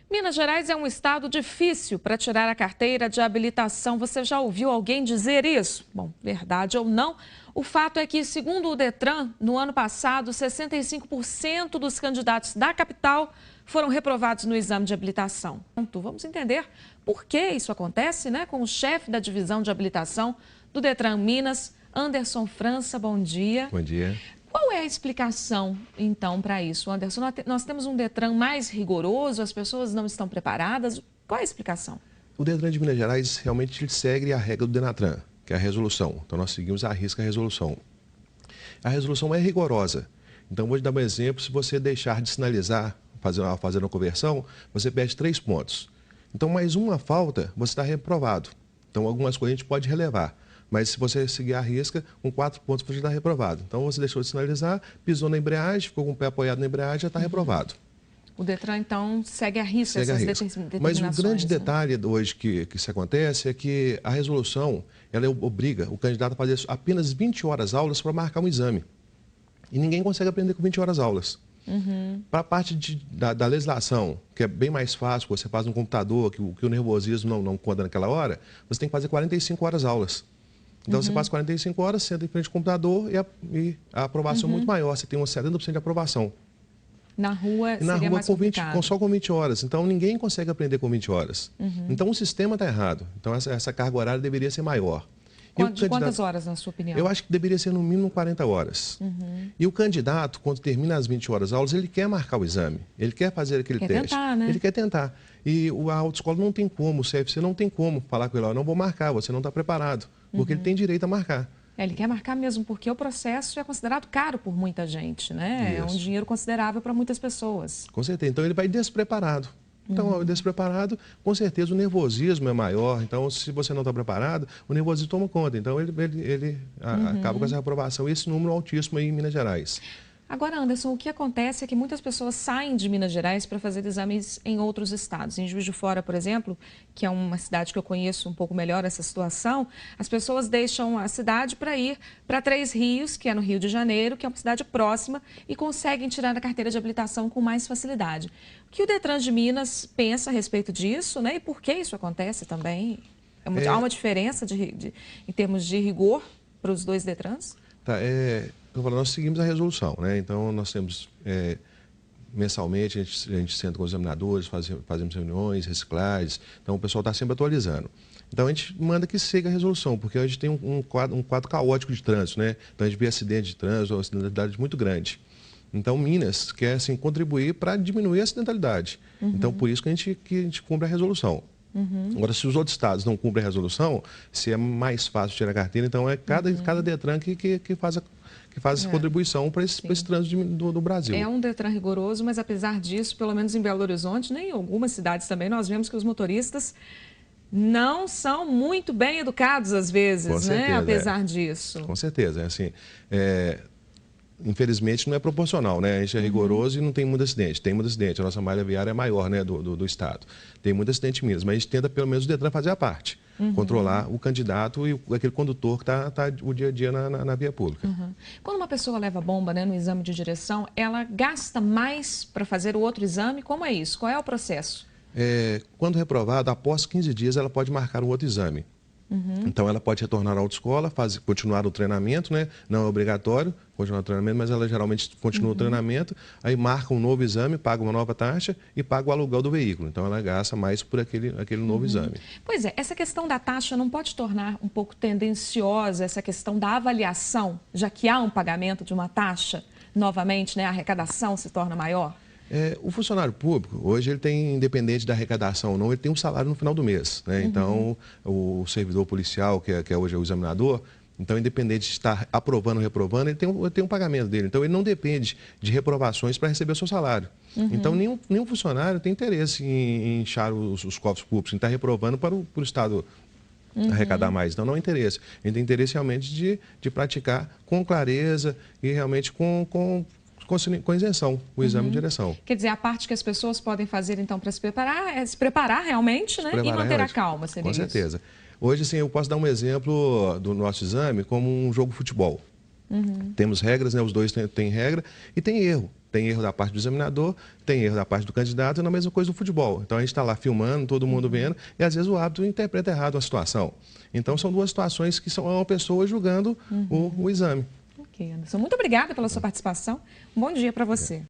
Minas Gerais é um estado difícil para tirar a carteira de habilitação. Você já ouviu alguém dizer isso? Bom, verdade ou não, o fato é que, segundo o Detran, no ano passado, 65% dos candidatos da capital foram reprovados no exame de habilitação. Vamos entender por que isso acontece, né? Com o chefe da divisão de habilitação do Detran Minas, Anderson França. Bom dia. Bom dia. Qual é a explicação, então, para isso, Anderson? Nós temos um Detran mais rigoroso, as pessoas não estão preparadas. Qual é a explicação? O Detran de Minas Gerais realmente segue a regra do Denatran, que é a resolução. Então, nós seguimos à risca a resolução. A resolução é rigorosa. Então, vou te dar um exemplo. Se você deixar de sinalizar, fazer uma conversão, você perde 3 pontos. Então, mais uma falta, você está reprovado. Então, algumas coisas a gente pode relevar. Mas se você seguir a risca, com 4 pontos você está reprovado. Então, você deixou de sinalizar, pisou na embreagem, ficou com o pé apoiado na embreagem, já está reprovado. O Detran, então, segue a risca essas determinações. Mas o grande né? detalhe hoje que se acontece é que a resolução, ela obriga o candidato a fazer apenas 20 horas aulas para marcar um exame. E ninguém consegue aprender com 20 horas aulas. Para a parte da legislação, que é bem mais fácil, você faz no computador, que o nervosismo não conta naquela hora, você tem que fazer 45 horas aulas. Então, você passa 45 horas, senta em frente ao computador e a aprovação é muito maior. Você tem uns 70% de aprovação. Na rua na seria rua mais só com 20 horas. Então, ninguém consegue aprender com 20 horas. Então, o sistema está errado. Então, essa carga horária deveria ser maior. De quantas horas, na sua opinião? Eu acho que deveria ser no mínimo 40 horas. E o candidato, quando termina as 20 horas aulas, ele quer marcar o exame. Ele quer fazer aquele teste. Tentar, né? Ele quer tentar. E a autoescola não tem como, o CFC não tem como falar com ele, não vou marcar, você não está preparado. Porque ele tem direito a marcar. Ele quer marcar mesmo, porque o processo é considerado caro por muita gente, né? Isso. É um dinheiro considerável para muitas pessoas. Com certeza. Então, ele vai despreparado. Então, despreparado, com certeza o nervosismo é maior. Então, se você não está preparado, o nervosismo toma conta. Então, ele acaba com essa reprovação. Esse número altíssimo aí em Minas Gerais. Agora, Anderson, o que acontece é que muitas pessoas saem de Minas Gerais para fazer exames em outros estados. Em Juiz de Fora, por exemplo, que é uma cidade que eu conheço um pouco melhor essa situação, as pessoas deixam a cidade para ir para Três Rios, que é no Rio de Janeiro, que é uma cidade próxima, e conseguem tirar a carteira de habilitação com mais facilidade. O que o Detran de Minas pensa a respeito disso, né? E por que isso acontece também? Há uma diferença em termos de rigor para os dois Detrans? Tá, nós seguimos a resolução, né? Então, nós temos, mensalmente, a gente senta com os examinadores, fazemos reuniões, reciclagens, então o pessoal está sempre atualizando. Então, a gente manda que siga a resolução, porque a gente tem um quadro caótico de trânsito, né? Então, a gente vê acidente de trânsito, uma acidentalidade muito grande. Então, Minas quer, assim, contribuir para diminuir a acidentalidade. Então, por isso que a gente cumpre a resolução. Agora, se os outros estados não cumprem a resolução, se é mais fácil tirar a carteira, então é cada Detran que faz essa contribuição para esse trânsito do Brasil. É um Detran rigoroso, mas apesar disso, pelo menos em Belo Horizonte, nem em algumas cidades também, nós vemos que os motoristas não são muito bem educados às vezes, Com certeza, né? Apesar disso. Com certeza, assim, infelizmente não é proporcional, né? A gente é rigoroso e não tem muito acidente. Tem muito acidente, a nossa malha viária é maior, né, do estado. Tem muito acidente em Minas, mas a gente tenta pelo menos o Detran fazer a parte. Controlar o candidato e aquele condutor que está o dia a dia na via pública. Quando uma pessoa leva bomba, né, no exame de direção, ela gasta mais para fazer o outro exame? Como é isso? Qual é o processo? Quando reprovada, após 15 dias, ela pode marcar um outro exame. Então, ela pode retornar à autoescola, continuar o treinamento, né? Não é obrigatório continuar o treinamento, mas ela geralmente continua o treinamento, aí marca um novo exame, paga uma nova taxa e paga o aluguel do veículo. Então, ela gasta mais por aquele novo exame. Pois é, essa questão da taxa não pode tornar um pouco tendenciosa essa questão da avaliação, já que há um pagamento de uma taxa, novamente, né, a arrecadação se torna maior? O funcionário público, hoje, ele tem, independente da arrecadação ou não, ele tem um salário no final do mês, né? Então, o servidor policial, que é hoje o examinador, então, independente de estar aprovando ou reprovando, ele tem um pagamento dele. Então, ele não depende de reprovações para receber o seu salário. Então, nenhum funcionário tem interesse em inchar os cofres públicos, em estar reprovando para o Estado arrecadar mais. Então, não é interesse. Ele tem interesse realmente de praticar com clareza e realmente com isenção, o exame de direção. Quer dizer, a parte que as pessoas podem fazer, então, para se preparar, é se preparar realmente, né? E manter a calma, seria isso? Com certeza. Hoje, assim, eu posso dar um exemplo do nosso exame como um jogo de futebol. Temos regras, né? Os dois têm regra e tem erro. Tem erro da parte do examinador, tem erro da parte do candidato, e na mesma coisa do futebol. Então a gente está lá filmando, todo mundo vendo, e às vezes o árbitro interpreta errado a situação. Então são duas situações que são uma pessoa julgando o exame. Ok, Anderson. Muito obrigada pela sua participação. Um bom dia para você.